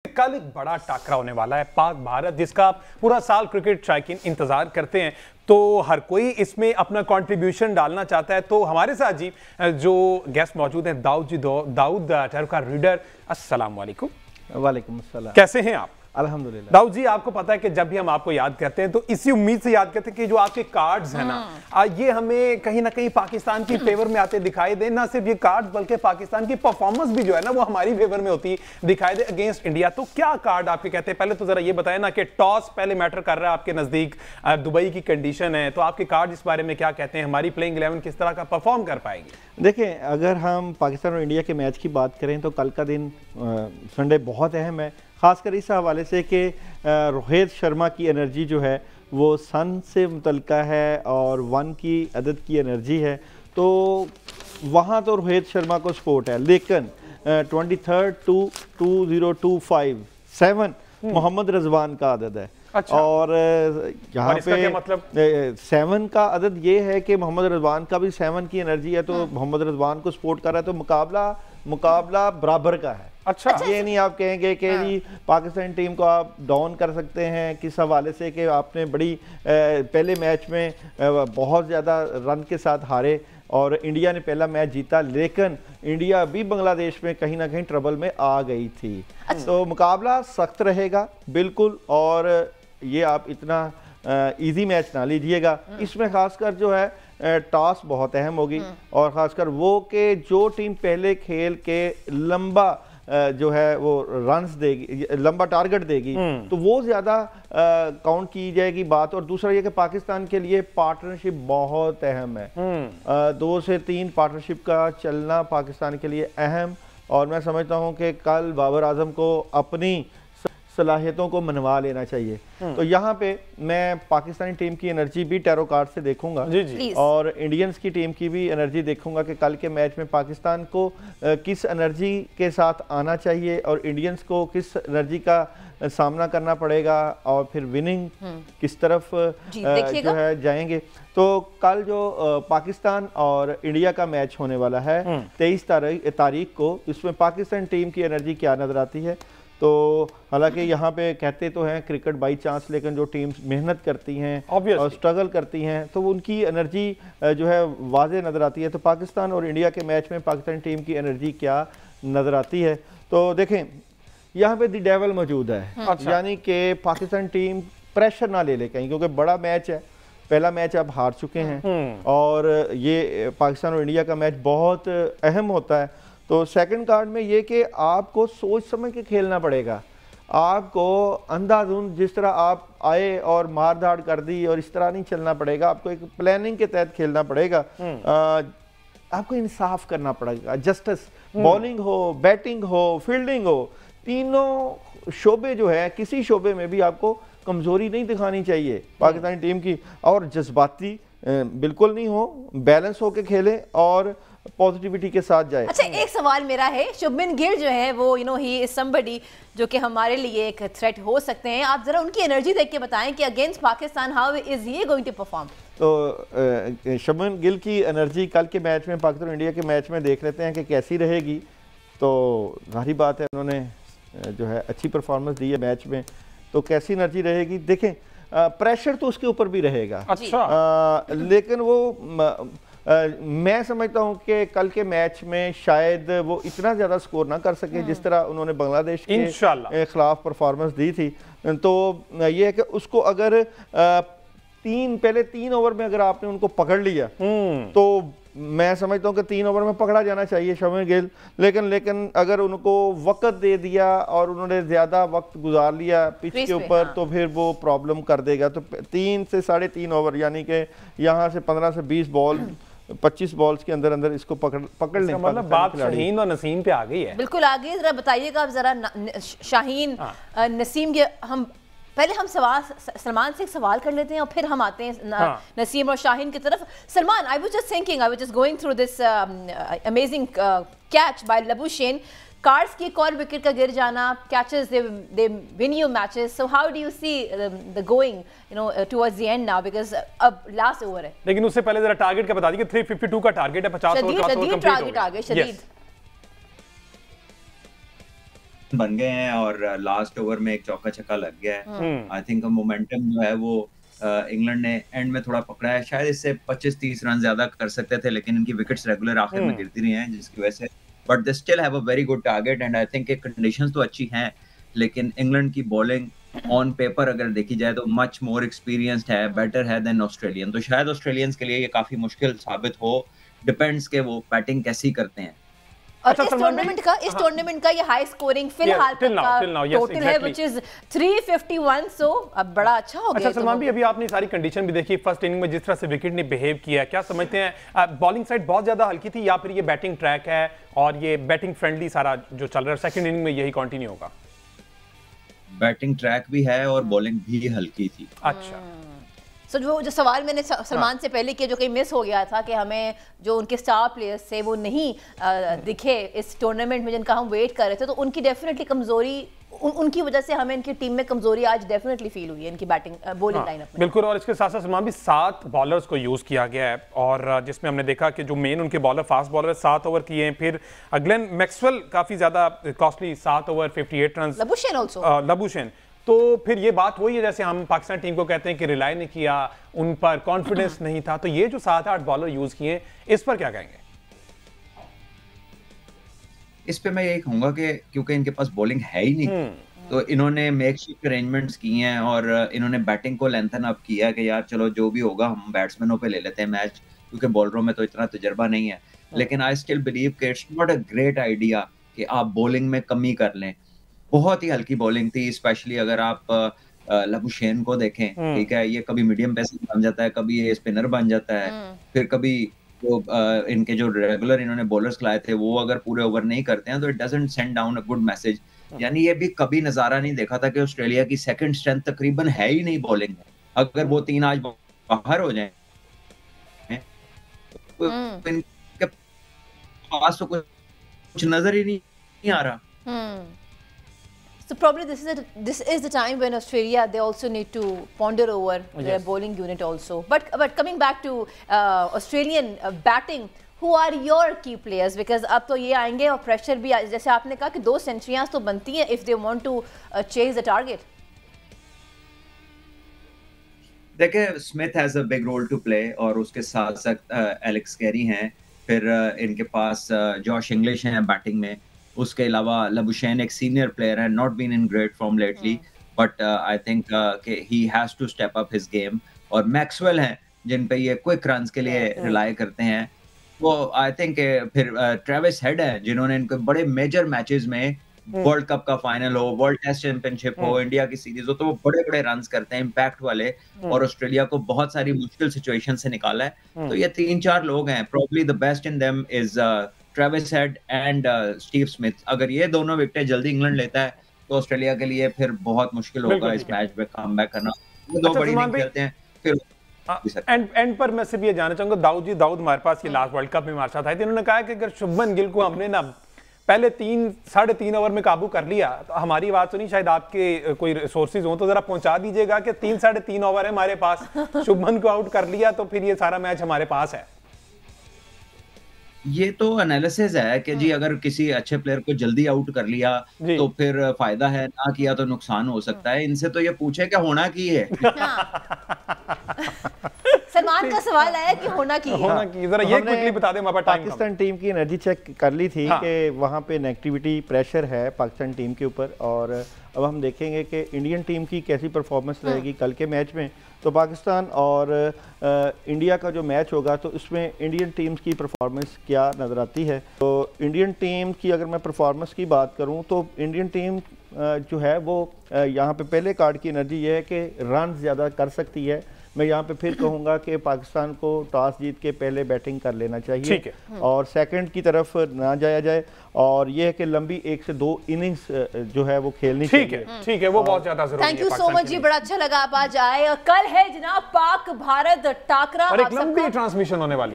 कल एक बड़ा टाकरा होने वाला है पाक भारत, जिसका पूरा साल क्रिकेट शौकीन इंतजार करते हैं। तो हर कोई इसमें अपना कंट्रीब्यूशन डालना चाहता है। तो हमारे साथ जी जो गेस्ट मौजूद हैं, दाऊद टर्का रीडर, अस्सलाम वालेकुम। वालेकुम अस्सलाम। कैसे हैं आप? अल्हम्दुलिल्लाह। दाऊद जी, आपको पता है कि जब भी हम आपको याद करते हैं तो इसी उम्मीद से याद करते हैं कि जो आपके कार्ड्स हैं ना, ये हमें कहीं ना कहीं पाकिस्तान की फेवर में आते दिखाई दे। ना सिर्फ ये कार्ड्स बल्कि पाकिस्तान की परफॉर्मेंस भी जो है ना वो हमारी फेवर में होती दिखाई दे अगेंस्ट इंडिया। तो क्या कार्ड आपके कहते हैं? पहले तो जरा ये बताएं ना कि टॉस पहले मैटर कर रहा है आपके नजदीक, दुबई की कंडीशन है, तो आपके कार्ड इस बारे में क्या कहते हैं? हमारी प्लेइंग 11 किस तरह का परफॉर्म कर पाएगी? देखें, अगर हम पाकिस्तान और इंडिया के मैच की बात करें तो कल का दिन संडे बहुत अहम है, ख़ासकर इस हवाले से कि रोहित शर्मा की एनर्जी जो है वो सन से मुतल्लिका है और 1 की अदद की एनर्जी है। तो वहाँ तो रोहित शर्मा को सपोर्ट है, लेकिन 23 टू 2025 7 मोहम्मद रिजवान का अदद है। अच्छा। और यहाँ पे मतलब 7 का अदद ये है कि मोहम्मद रिजवान का भी 7 की एनर्जी है, तो मोहम्मद रिजवान को सपोर्ट कर रहा है, तो मुकाबला बराबर का है। अच्छा। ये नहीं आप कहेंगे कि जी पाकिस्तान टीम को आप डाउन कर सकते हैं किस हवाले से कि आपने बड़ी पहले मैच में बहुत ज़्यादा रन के साथ हारे और इंडिया ने पहला मैच जीता, लेकिन इंडिया भी बांग्लादेश में कहीं ना कहीं ट्रबल में आ गई थी। तो मुकाबला सख्त रहेगा बिल्कुल, और ये आप इतना इजी मैच ना लीजिएगा। इसमें खासकर जो है टॉस बहुत अहम होगी, और ख़ासकर वो कि जो टीम पहले खेल के लंबा जो है वो रन्स देगी, लंबा टारगेट देगी, तो वो ज़्यादा काउंट की जाएगी बात। और दूसरा ये कि पाकिस्तान के लिए पार्टनरशिप बहुत अहम है। 2 से 3 पार्टनरशिप का चलना पाकिस्तान के लिए अहम, और मैं समझता हूँ कि कल बाबर आजम को अपनी सलाहियतों को मनवा लेना चाहिए। तो यहाँ पे मैं पाकिस्तानी टीम की एनर्जी भी टैरो कार्ड से देखूंगा और इंडियंस की टीम की भी एनर्जी देखूंगा कि कल के मैच में पाकिस्तान को किस एनर्जी के साथ आना चाहिए और इंडियंस को किस एनर्जी का सामना करना पड़ेगा, और फिर विनिंग किस तरफ जो है जाएंगे। तो कल जो पाकिस्तान और इंडिया का मैच होने वाला है 23 तारीख को, इसमें पाकिस्तान टीम की एनर्जी क्या नजर आती है? तो हालांकि यहाँ पे कहते तो हैं क्रिकेट बाई चांस, लेकिन जो टीम्स मेहनत करती हैं और स्ट्रगल करती हैं तो उनकी एनर्जी जो है वाज़े नज़र आती है। तो पाकिस्तान और इंडिया के मैच में पाकिस्तान टीम की एनर्जी क्या नज़र आती है? तो देखें, यहाँ पे दी डेविल मौजूद है। अच्छा। यानी कि पाकिस्तान टीम प्रेशर ना ले ले कहीं, क्योंकि बड़ा मैच है, पहला मैच आप हार चुके हैं और ये पाकिस्तान और इंडिया का मैच बहुत अहम होता है। तो सेकंड कार्ड में ये कि आपको सोच समझ के खेलना पड़ेगा। आपको अंधाधुंध जिस तरह आप आए और मार धाड़ कर दी और इस तरह नहीं चलना पड़ेगा, आपको एक प्लानिंग के तहत खेलना पड़ेगा। आपको इंसाफ करना पड़ेगा, जस्टिस, बॉलिंग हो, बैटिंग हो, फील्डिंग हो, तीनों शोबे जो है किसी शोबे में भी आपको कमजोरी नहीं दिखानी चाहिए पाकिस्तानी टीम की, और जज्बाती बिल्कुल नहीं हो, बैलेंस होके खेले और पॉजिटिविटी के साथ जाए। अच्छा, एक सवाल मेरा है, शुभमन गिल जो है वो ही इज समबडी जो कि हमारे लिए एक थ्रेट हो सकते हैं। आप जरा उनकी एनर्जी देख के बताएं कि against Pakistan how is he going to perform? तो शुभमन गिल की एनर्जी कल के मैच में, पाकिस्तान इंडिया के मैच में देख लेते हैं कि कैसी रहेगी। तो जाहिर बात है उन्होंने जो है अच्छी परफॉर्मेंस दी है मैच में, तो कैसी एनर्जी रहेगी देखें। प्रेशर तो उसके ऊपर भी रहेगा। अच्छा। लेकिन वो मैं समझता हूं कि कल के मैच में शायद वो इतना ज़्यादा स्कोर ना कर सके जिस तरह उन्होंने बांग्लादेश के खिलाफ परफॉर्मेंस दी थी। तो ये है कि उसको अगर पहले 3 ओवर में अगर आपने उनको पकड़ लिया तो मैं समझता हूं कि 3 ओवर में पकड़ा जाना चाहिए शुभमन गिल। लेकिन अगर उनको वक्त दे दिया और उन्होंने ज़्यादा वक्त गुजार लिया पिच के ऊपर, तो फिर वो प्रॉब्लम कर देगा। तो 3 से 3.5 ओवर, यानी कि यहाँ से 15 से 20 बॉल, 25 बॉल्स के अंदर अंदर इसको पकड़ लें। मतलब बात शाहीन और नसीम पे आ गई है। बिल्कुल आ गई। जरा बताइएगा आप जरा शाहीन नसीम के, पहले हम सलमान से एक सवाल कर लेते हैं और फिर हम आते हैं नसीम और शाहीन की तरफ। Salman, I was just thinking, I was just going through this amazing catch by Labuschagne. Cards की एक और विकेट का गिर जाना, catches they win you matches. So how do you see the going towards the end now, because अब last over है। लेकिन उससे पहले जरा टारगेट का बता दीजिए। 352 का टारगेट है, 50 ओवर का टारगेट आ गया। शदीद बन गए हैं और लास्ट ओवर में एक चौका छक्का लग गया है। आई थिंक मोमेंटम जो है वो इंग्लैंड ने एंड में थोड़ा पकड़ा है, शायद इससे 25-30 रन ज्यादा कर सकते थे, लेकिन इनकी विकेट्स रेगुलर आखिर में गिरती रही हैं जिसकी वजह से, but they still have a very good target and I think conditions तो अच्छी हैं, लेकिन इंग्लैंड की बॉलिंग ऑन पेपर अगर देखी जाए तो मच मोर एक्सपीरियंस्ड है, बेटर है देन ऑस्ट्रेलियन। तो शायद ऑस्ट्रेलियंस के लिए ये काफी मुश्किल साबित हो, डिपेंड्स के वो बैटिंग कैसी करते हैं। और इस टूर्नामेंट का ये हाई स्कोरिंग फिलहाल तक का टोटल है व्हिच इज 351, सो अब बड़ा अच्छा हो गया। अच्छा सलमान भी, अभी आपने सारी कंडीशन भी देखी, फर्स्ट इनिंग में जिस तरह से विकेट ने बिहेव किया, क्या समझते हैं बॉलिंग साइड बहुत ज्यादा हल्की थी या फिर ये बैटिंग ट्रैक है और ये बैटिंग फ्रेंडली सारा जो चल रहा है सेकंड इनिंग में यही कंटिन्यू होगा? बैटिंग ट्रैक भी है और बॉलिंग भी हल्की थी। अच्छा, सो जो सवाल मैंने सलमान से पहले किया जो कहीं मिस हो गया था कि हमें जो उनके स्टार प्लेयर्स थे वो नहीं दिखे इस टूर्नामेंट में जिनका हम वेट कर रहे थे, तो उनकी डेफिनेटली कमजोरी, उनकी वजह से हमें इनकी टीम में कमजोरी आज डेफिनेटली फील हुई है इनकी बैटिंग बॉलिंग लाइनअप में। बिल्कुल, और इसके साथ साथ सलमान भी 7 बॉलर्स को यूज किया गया है और जिसमें हमने देखा कि जो मेन उनके बॉलर फास्ट बॉलर 7 ओवर किए हैं, फिर ग्लेन मैक्सवेल काफी ज्यादा कॉस्टली 7 ओवर 58 रन, लबुशेन। तो फिर ये बात वही है जैसे हम पाकिस्तान टीम को कहते हैं कि रिलाई नहीं किया, उन पर कॉन्फिडेंस नहीं था, तो ये जो 7-8 बॉलर यूज किए इस पर क्या कहेंगे? इस पे मैं यही कहूंगा कि क्योंकि इनके पास बॉलिंग है ही नहीं, तो इन्होंने मेकशिफ्ट अरेंजमेंट्स किए हैं और इन्होंने बैटिंग को लेंथन अप किया है कि यार चलो जो भी होगा हम बैट्समैनों पे ले लेते हैं मैच, क्योंकि बॉलरों में तो इतना तजुर्बा नहीं है। लेकिन आई स्टिल बिलीव कि it's not a great idea कि आप बॉलिंग में कमी कर लें। बहुत ही हल्की बॉलिंग थी, स्पेशली अगर आप लबुशेन को देखें, ठीक है, ये कभी मीडियम पेसर बन जाता है, कभी ये स्पिनर बन जाता है, फिर कभी तो इनके जो रेगुलर इन्होंने बॉलर्स लाए थे वो अगर पूरे ओवर नहीं करते हैं तो it doesn't send down a good message. यानी ये भी कभी नजारा नहीं देखा था कि ऑस्ट्रेलिया की सेकंड स्ट्रेंथ तकरीबन है ही नहीं बॉलिंग में। अगर वो 3 आज बाहर हो जाएं तो इनके पास तो कुछ नजर ही नहीं आ रहा। So probably this is the time when Australia, they also need to ponder over their bowling unit also. But coming back to Australian batting, who are your key players? Because अब तो ये आएंगे और pressure भी, जैसे आपने कहा कि 2 सेंचुरियां तो बनती हैं if they want to chase the target. देखिए, Smith has a big role to play और उसके साथ साथ एलेक्स कैरी हैं, फिर इनके पास जॉश इंग्लिश हैं बैटिंग में, उसके अलावा लबुशेन एक सीनियर प्लेयर है, not been in great form lately, but I think कि he has to step up his game. और मैक्सवेल हैं जिन पे ये क्विक रन्स के लिए रिलाई करते हैं, वो आई थिंक फिर ट्रेविस हेड है जिन्होंने इनको बड़े मेजर मैचेस में, वर्ल्ड कप का फाइनल हो, वर्ल्ड टेस्ट चैंपियनशिप हो, इंडिया की सीरीज हो, तो वो बड़े बड़े रन्स करते हैं इम्पैक्ट वाले और ऑस्ट्रेलिया को बहुत सारी मुश्किल सिचुएशन से निकाला है। तो ये 3-4 लोग हैं, probably the best in them is Travis head and Steve Smith. अगर ये दोनों विकेटें जल्दी इंग्लैंड लेता है तो ऑस्ट्रेलिया के लिए फिर बहुत मुश्किल होगा इस मैच में कमबैक करना। वो 2 बड़ी इनिंग खेलते हैं। फिर एंड पर मैं सिर्फ ये जानना चाहूंगा, दाऊद हमारे पास ये लास्ट वर्ल्ड कप में हमारे साथ आए थे, इन्होंने कहा कि अगर शुभमन गिल को हमने ना पहले 3-3.5 ओवर में काबू कर लिया तो हमारी बात सुनी, शायद आपके कोई रिसोर्सेज हो तो जरा पहुंचा दीजिएगा कि 3-3.5 ओवर है हमारे पास, शुभमन को आउट कर लिया तो फिर ये सारा मैच हमारे पास है। ये तो एनालिसिस है कि जी अगर किसी अच्छे प्लेयर को जल्दी आउट कर लिया तो फिर फायदा है, ना किया तो नुकसान हो सकता है। इनसे तो ये पूछे कि होना की है। सलमान का सवाल आया कि होना की जरा ये क्विकली बता दें। पाकिस्तान टीम की एनर्जी चेक कर ली थी कि वहाँ पे नेगेटिविटी प्रेशर है पाकिस्तान टीम के ऊपर, और अब हम देखेंगे कि इंडियन टीम की कैसी परफॉर्मेंस रहेगी कल के मैच में। तो पाकिस्तान और इंडिया का जो मैच होगा तो उसमें इंडियन टीम्स की परफॉर्मेंस क्या नज़र आती है। तो इंडियन टीम की अगर मैं परफॉर्मेंस की बात करूं तो इंडियन टीम जो है वो यहाँ पे पहले कार्ड की एनर्जी ये है कि रन ज़्यादा कर सकती है। मैं यहाँ पे फिर कहूँगा कि पाकिस्तान को टॉस जीत के पहले बैटिंग कर लेना चाहिए और सेकंड की तरफ ना जाया जाए, और ये है कि लंबी 1 से 2 इनिंग्स जो है वो खेलनी चाहिए। ठीक है, वो बहुत ज्यादा जरूरी है। थैंक यू सो मच जी, बड़ा अच्छा लगा आप आज आए। कल है जनाब पाक भारत टाकरा, और एक लंबी ट्रांसमिशन होने वाली।